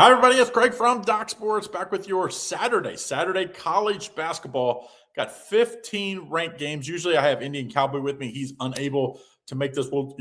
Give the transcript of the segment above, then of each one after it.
Hi, everybody. It's Craig from Doc Sports back with your Saturday college basketball. Got 15 ranked games. Usually I have Indian Cowboy with me. He's unable to make this. We'll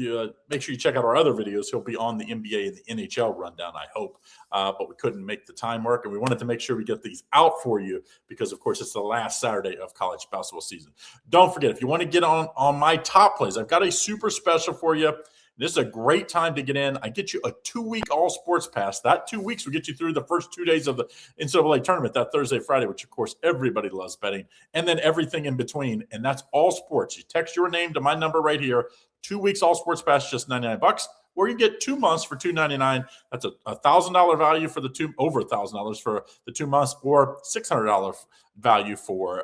make sure you check out our other videos. He'll be on the NBA and the NHL rundown, I hope. But we couldn't make the time work, and we wanted to make sure we get these out for you because, of course, it's the last Saturday of college basketball season. Don't forget, if you want to get on my top plays, I've got a super special for you. This is a great time to get in. I get you a 2-week all sports pass. That 2 weeks will get you through the first 2 days of the NCAA tournament, that Thursday, Friday, which, of course, everybody loves betting, and then everything in between. And that's all sports. You text your name to my number right here. 2 weeks all sports pass, just $99. Or you get 2 months for $299. That's a $1,000 value for the two, over $1,000 for the 2 months, or $600 value for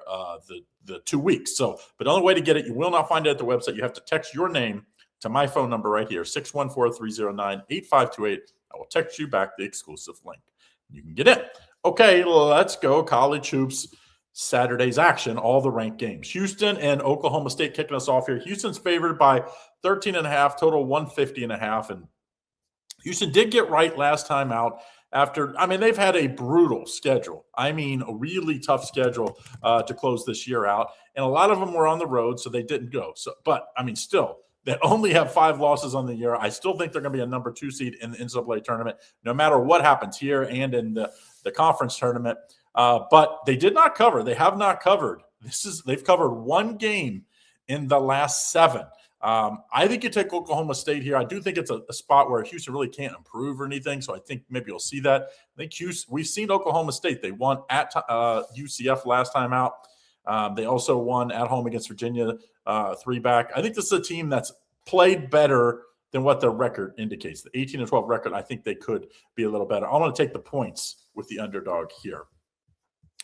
the 2 weeks. So, but the only way to get it, you will not find it at the website. You have to text your name to my phone number right here, 614-309-8528. I will text you back the exclusive link. You can get in. Okay, let's go. College hoops, Saturday's action, all the ranked games. Houston and Oklahoma State kicking us off here. Houston's favored by 13.5, total 150.5. And Houston did get right last time out after, they've had a brutal schedule. A really tough schedule to close this year out. And a lot of them were on the road, so they didn't go. Still, that only have 5 losses on the year. I still think they're going to be a number 2 seed in the NCAA tournament, no matter what happens here and in the conference tournament. But they did not cover. They have not covered. They've covered 1 game in the last 7. I think you take Oklahoma State here. I do think it's a spot where Houston really can't improve or anything, so I think maybe you'll see that. I think we've seen Oklahoma State. They won at UCF last time out. They also won at home against Virginia, 3-back. I think this is a team that's played better than what their record indicates. The 18-12 record, I think they could be a little better. I want to take the points with the underdog here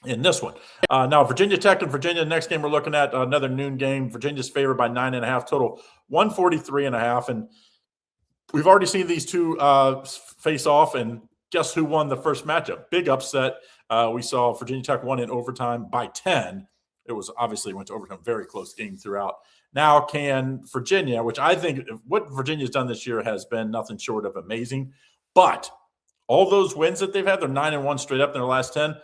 in this one. Now, Virginia Tech and Virginia, next game we're looking at, another noon game. Virginia's favored by 9.5, total 143.5. And we've already seen these two face off, and guess who won the first matchup? Big upset. We saw Virginia Tech won in overtime by 10. It was obviously went to overtime, very close game throughout. Now can Virginia, which I think what Virginia's done this year has been nothing short of amazing. But all those wins that they've had, they're 9-1 straight up in their last 10.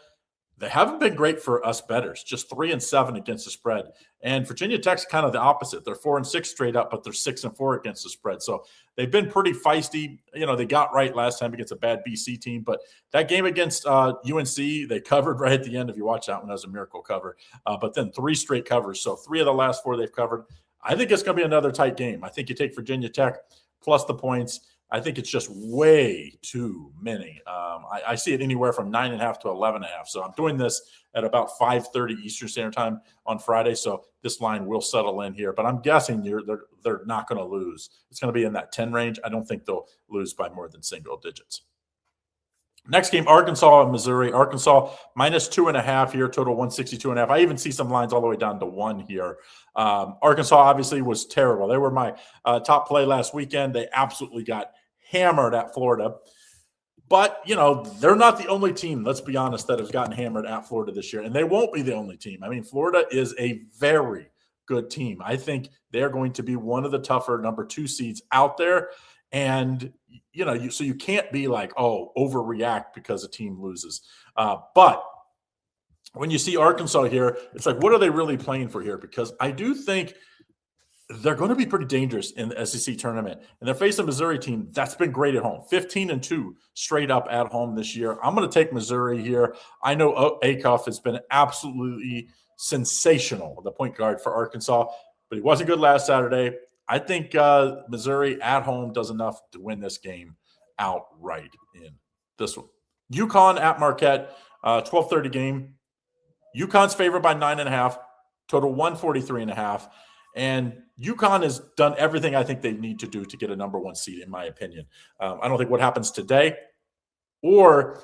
They haven't been great for us bettors, just 3-7 against the spread. And Virginia Tech's kind of the opposite. They're 4-6 straight up, but they're 6-4 against the spread. So they've been pretty feisty. They got right last time against a bad BC team, but that game against UNC, they covered right at the end. If you watch that one, that was a miracle cover. But then 3 straight covers. So 3 of the last 4 they've covered. I think it's going to be another tight game. I think you take Virginia Tech plus the points. I think it's just way too many. I see it anywhere from 9.5 to 11.5. So I'm doing this at about 5:30 Eastern Standard Time on Friday. So this line will settle in here, but I'm guessing they're not going to lose. It's going to be in that 10 range. I don't think they'll lose by more than single digits. Next game, Arkansas and Missouri. Arkansas minus 2.5 here, total 162.5. I even see some lines all the way down to 1 here. Arkansas obviously was terrible. They were my top play last weekend. They absolutely got hammered at Florida. But, they're not the only team, let's be honest, that has gotten hammered at Florida this year. And they won't be the only team. Florida is a very good team. I think they're going to be one of the tougher number 2 seeds out there. And, so you can't be like, overreact because a team loses. But when you see Arkansas here, it's like, what are they really playing for here? Because I do think they're going to be pretty dangerous in the SEC tournament. And they're facing a Missouri team that's been great at home, 15-2 straight up at home this year. I'm going to take Missouri here. I know Acuff has been absolutely sensational, the point guard for Arkansas, but he wasn't good last Saturday. I think Missouri at home does enough to win this game outright in this one. UConn at Marquette, 12:30 game. UConn's favored by 9.5, total 143.5. And UConn has done everything I think they need to do to get a number 1 seed, in my opinion. I don't think what happens today or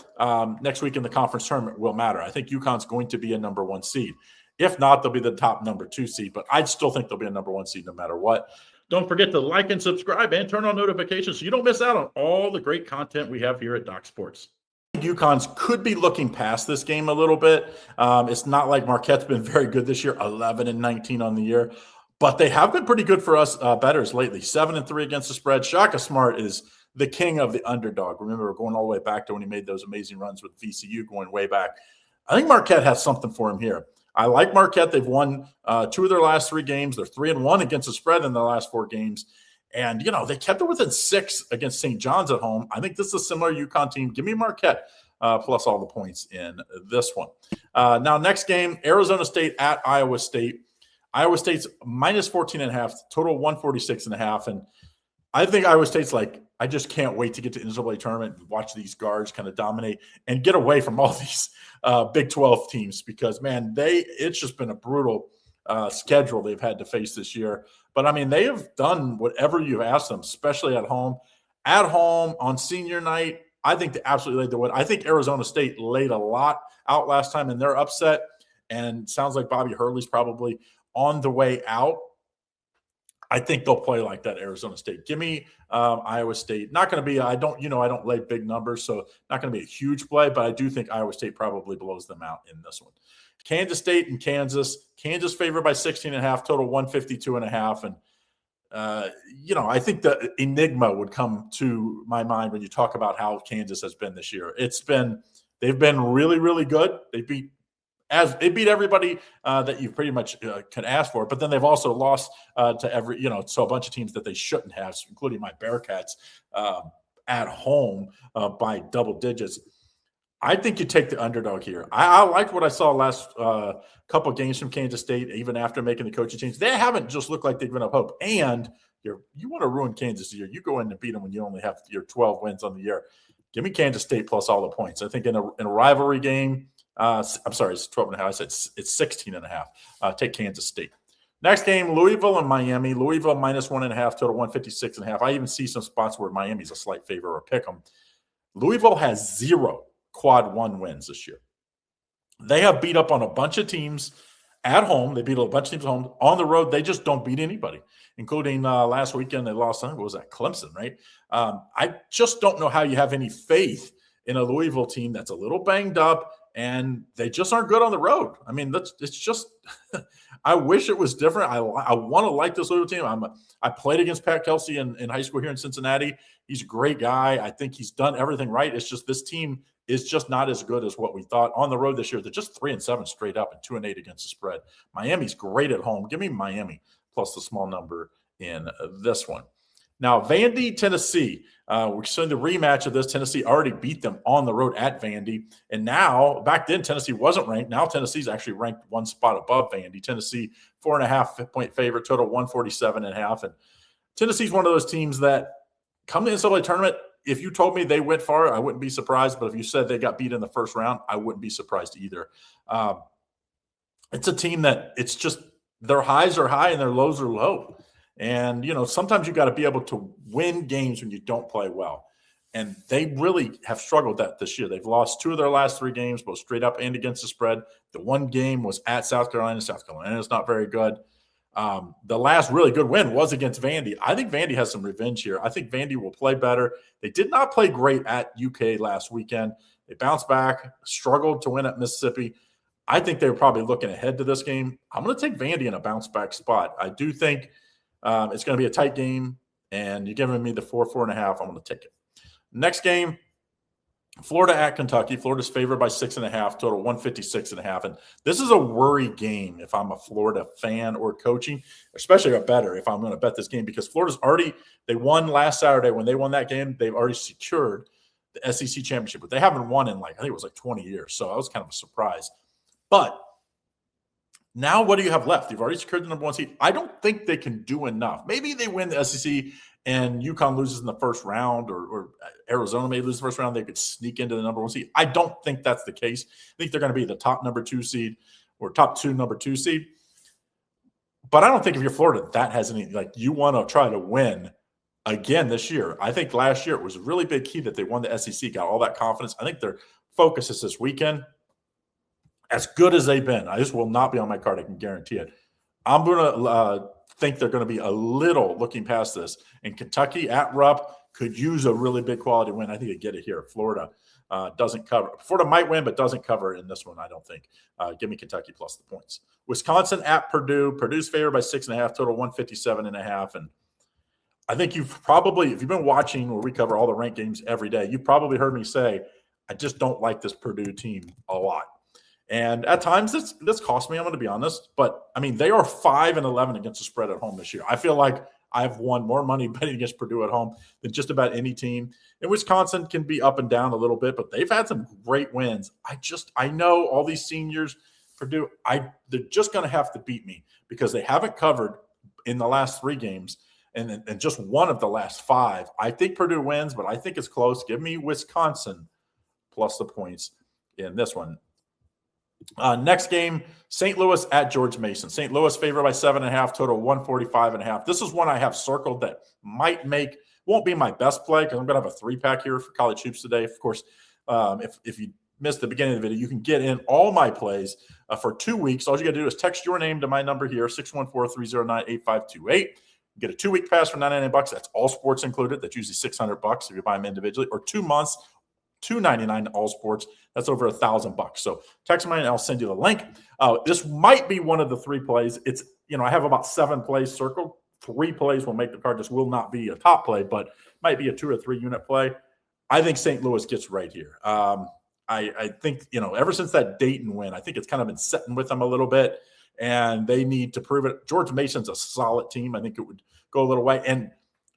next week in the conference tournament will matter. I think UConn's going to be a number 1 seed. If not, they'll be the top number 2 seed, but I still think they'll be a number 1 seed no matter what. Don't forget to like and subscribe and turn on notifications so you don't miss out on all the great content we have here at Doc Sports. UConn's could be looking past this game a little bit. It's not like Marquette's been very good this year, 11-19 on the year. But they have been pretty good for us bettors lately. 7-3 against the spread. Shaka Smart is the king of the underdog. Remember, we're going all the way back to when he made those amazing runs with VCU going way back. I think Marquette has something for him here. I like Marquette. They've won 2 of their last 3 games. They're 3-1 against the spread in their last 4 games. And, they kept it within 6 against St. John's at home. I think this is a similar UConn team. Give me Marquette plus all the points in this one. Now, next game, Arizona State at Iowa State. Iowa State's minus 14.5, total 146.5. And I think Iowa State's like, I just can't wait to get to the NCAA tournament and watch these guards kind of dominate and get away from all these Big 12 teams because, man, it's just been a brutal schedule they've had to face this year. But, I mean, they have done whatever you've asked them, especially at home. At home on senior night, I think they absolutely laid the wood. I think Arizona State laid a lot out last time, and they're upset. And sounds like Bobby Hurley's probably on the way out. I think they'll play like that, Arizona State. Give me Iowa State. Not going to be – I don't lay big numbers, so not going to be a huge play, but I do think Iowa State probably blows them out in this one. Kansas State and Kansas. Kansas favored by 16.5, total 152.5. And, I think the enigma would come to my mind when you talk about how Kansas has been this year. They've been really, really good. They beat everybody that you pretty much can ask for, but then they've also lost to so a bunch of teams that they shouldn't have, including my Bearcats at home by double digits. I think you take the underdog here. I liked what I saw last couple of games from Kansas State, even after making the coaching change. They haven't just looked like they've given up hope. And you want to ruin Kansas year. You go in and beat them when you only have your 12 wins on the year. Give me Kansas State plus all the points. I think in a rivalry game, I'm sorry, it's 12.5. I said it's 16.5. Take Kansas State. Next game, Louisville and Miami. Louisville minus 1.5, total 156.5. I even see some spots where Miami's a slight favorite or pick them. Louisville has 0 quad 1 wins this year. They have beat up on a bunch of teams at home. They beat a bunch of teams at home. On the road, they just don't beat anybody, including last weekend they lost, what was that, Clemson, right? I just don't know how you have any faith in a Louisville team that's a little banged up, and they just aren't good on the road. I mean, it's just – I wish it was different. I want to like this Louisville team. I played against Pat Kelsey in high school here in Cincinnati. He's a great guy. I think he's done everything right. It's just this team is just not as good as what we thought. On the road this year, they're just 3-7 straight up and 2-8 against the spread. Miami's great at home. Give me Miami plus the small number in this one. Now, Vandy, Tennessee. We're seeing the rematch of this. Tennessee already beat them on the road at Vandy. And now, back then, Tennessee wasn't ranked. Now Tennessee's actually ranked 1 spot above Vandy. Tennessee, 4.5-point favorite, total 147.5. And Tennessee's one of those teams that come to the NCAA tournament, if you told me they went far, I wouldn't be surprised. But if you said they got beat in the first round, I wouldn't be surprised either. It's a team that it's just their highs are high and their lows are low. And, sometimes you got to be able to win games when you don't play well. And they really have struggled that this year. They've lost 2 of their last 3 games, both straight up and against the spread. The one game was at South Carolina. South Carolina is not very good. The last really good win was against Vandy. I think Vandy has some revenge here. I think Vandy will play better. They did not play great at UK last weekend. They bounced back, struggled to win at Mississippi. I think they were probably looking ahead to this game. I'm going to take Vandy in a bounce-back spot. I do think it's going to be a tight game, and you're giving me the 4.5. I'm going to take it. Next game, Florida at Kentucky. Florida's favored by 6.5, total 156.5. And this is a worry game if I'm a Florida fan or coaching, especially a bettor if I'm going to bet this game, because Florida's they won last Saturday. When they won that game, they've already secured the SEC championship, but they haven't won in I think it was 20 years. So that was kind of a surprise. But now what do you have left? You've already secured the number 1 seed. I don't think they can do enough. Maybe they win the SEC and UConn loses in the first round, or Arizona may lose the first round. They could sneak into the number 1 seed. I don't think that's the case. I think they're going to be the top number 2 seed or top 2 number 2 seed. But I don't think if you're Florida, that has any – you want to try to win again this year. I think last year it was a really big key that they won the SEC, got all that confidence. I think their focus is this weekend. As good as they've been, this will not be on my card. I can guarantee it. I'm going to think they're going to be a little looking past this. And Kentucky at Rupp could use a really big quality win. I think they get it here. Florida doesn't cover. Florida might win, but doesn't cover in this one, I don't think. Give me Kentucky plus the points. Wisconsin at Purdue. Purdue's favored by 6.5, total 157.5. And I think you've probably, if you've been watching where we cover all the ranked games every day, you've probably heard me say, I just don't like this Purdue team a lot. And at times this cost me, I'm going to be honest. But, I mean, they are 5-11 against the spread at home this year. I feel like I've won more money betting against Purdue at home than just about any team. And Wisconsin can be up and down a little bit, but they've had some great wins. I know all these seniors, Purdue, they're just going to have to beat me because they haven't covered in the last 3 games and just one of the last 5. I think Purdue wins, but I think it's close. Give me Wisconsin plus the points in this one. Next game, St. Louis at George Mason. St. Louis favored by 7.5, total 145.5. This is one I have circled that won't be my best play because I'm going to have a 3-pack here for college hoops today. Of course, if you missed the beginning of the video, you can get in all my plays for 2 weeks. All you got to do is text your name to my number here, 614-309-8528. Get a 2-week pass for $99. That's all sports included. That's usually $600 if you buy them individually, or 2 months, $299 all sports. That's over $1,000. So text me and I'll send you the link. This might be one of the 3 plays. It's, I have about 7 plays circled. 3 plays will make the card. This will not be a top play, but might be a 2 or 3 unit play. I think St. Louis gets right here. I think, ever since that Dayton win, I think it's kind of been setting with them a little bit, and they need to prove it. George Mason's a solid team. I think it would go a little way. And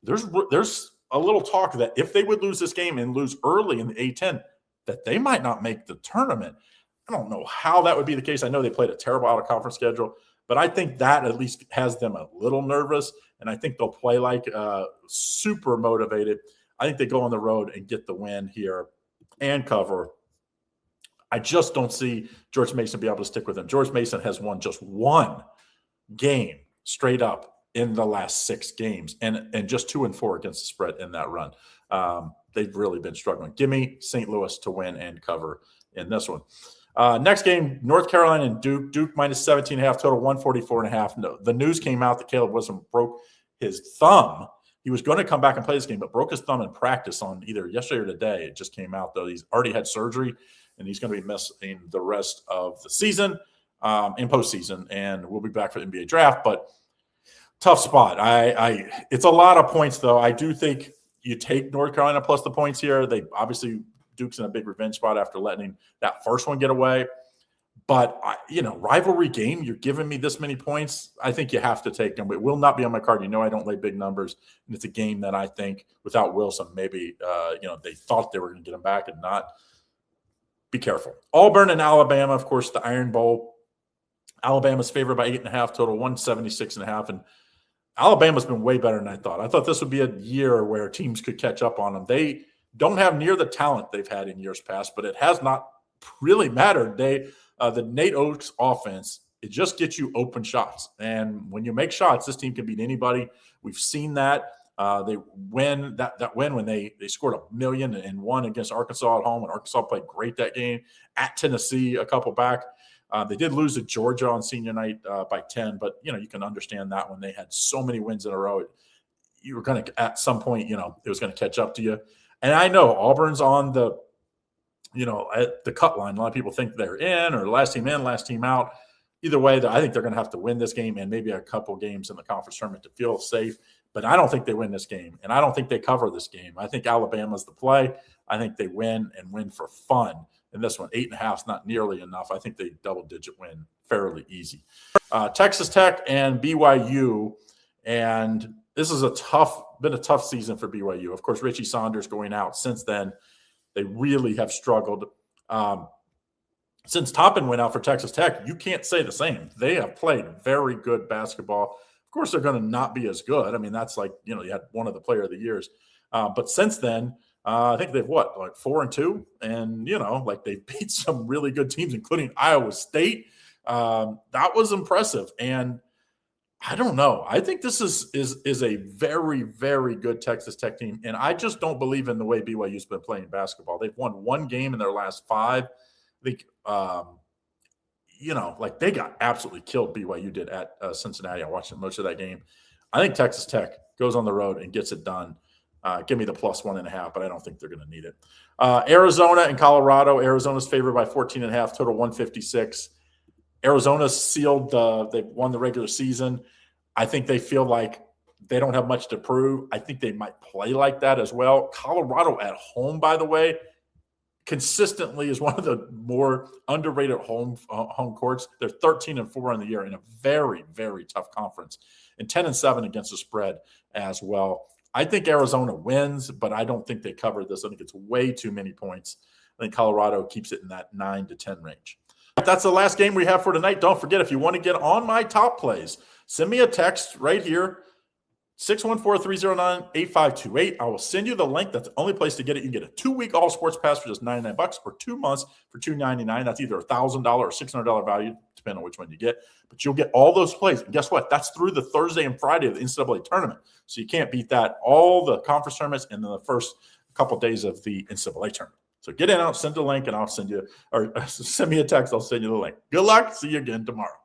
there's a little talk that if they would lose this game and lose early in the A-10, that they might not make the tournament. I don't know how that would be the case. I know they played a terrible out-of-conference schedule, but I think that at least has them a little nervous, and I think they'll play like super motivated. I think they go on the road and get the win here and cover. I just don't see George Mason be able to stick with them. George Mason has won just 1 game straight up in the last 6 games, and just 2-4 against the spread in that run. They've really been struggling. Give me St. Louis to win and cover in this one. Next game, North Carolina and Duke. Duke minus 17.5, total 144.5. No, the news came out that Caleb Wilson broke his thumb. He was going to come back and play this game, but broke his thumb in practice on either yesterday or today. It just came out, though. He's already had surgery, and he's going to be missing the rest of the season in postseason, and we'll be back for the NBA draft. But tough spot. It's a lot of points, though. I do think you take North Carolina plus the points here. They obviously, Duke's in a big revenge spot after letting that first one get away. But, rivalry game, you're giving me this many points, I think you have to take them. It will not be on my card. I don't lay big numbers. And it's a game that I think without Wilson, maybe, they thought they were going to get him back and not. Be careful. Auburn and Alabama, of course, the Iron Bowl. Alabama's favored by 8.5, total 176.5. And Alabama's been way better than I thought. I thought this would be a year where teams could catch up on them. They don't have near the talent they've had in years past, but it has not really mattered. The Nate Oates offense, it just gets you open shots. And when you make shots, this team can beat anybody. We've seen that. They win that win when they scored 1,000,001 against Arkansas at home, and Arkansas played great that game. At Tennessee, a couple back. They did lose to Georgia on senior night by 10, but, you can understand that when they had so many wins in a row. You were going to, at some point, it was going to catch up to you. And I know Auburn's on the, at the cut line. A lot of people think they're in or last team in, last team out. Either way, I think they're going to have to win this game and maybe a couple games in the conference tournament to feel safe. But I don't think they win this game, and I don't think they cover this game. I think Alabama's the play. I think they win and win for fun. And this one, 8.5 is not nearly enough. I think they double-digit win fairly easy. Texas Tech and BYU, and this is been a tough season for BYU. Of course, Richie Saunders going out. Since then, they really have struggled. Since Toppin went out for Texas Tech, you can't say the same. They have played very good basketball. Of course, they're going to not be as good. I mean, that's like, you had one of the player of the years. But since then, I think they've 4-2, and they've beat some really good teams, including Iowa State. That was impressive, and I don't know. I think this is a very, very good Texas Tech team, and I just don't believe in the way BYU's been playing basketball. They've won 1 game in their last 5. I think, they got absolutely killed. BYU did at Cincinnati. I watched most of that game. I think Texas Tech goes on the road and gets it done. Give me the plus 1.5, but I don't think they're going to need it. Arizona and Colorado. Arizona's favored by 14.5, total 156. Arizona's sealed. They've won the regular season. I think they feel like They don't have much to prove. I think they might play like that as well. Colorado at home, by the way, consistently is one of the more underrated home courts. They're 13-4 in the year in a very, very tough conference, and 10-7 against the spread as well. I think Arizona wins, but I don't think they cover this. I think it's way too many points. I think Colorado keeps it in that 9 to 10 range. That's the last game we have for tonight. Don't forget, if you want to get on my top plays, send me a text right here, 614-309-8528. I will send you the link. That's the only place to get it. You can get a 2-week all sports pass for just $99 or 2 months for $299. That's either $1,000 or $600 value, depending on which one you get. But you'll get all those plays. And guess what? That's through the Thursday and Friday of the NCAA tournament. So you can't beat that. All the conference tournaments and then the first couple of days of the NCAA tournament. So get in, I'll send the link, and I'll send you, or send me a text. I'll send you the link. Good luck. See you again tomorrow.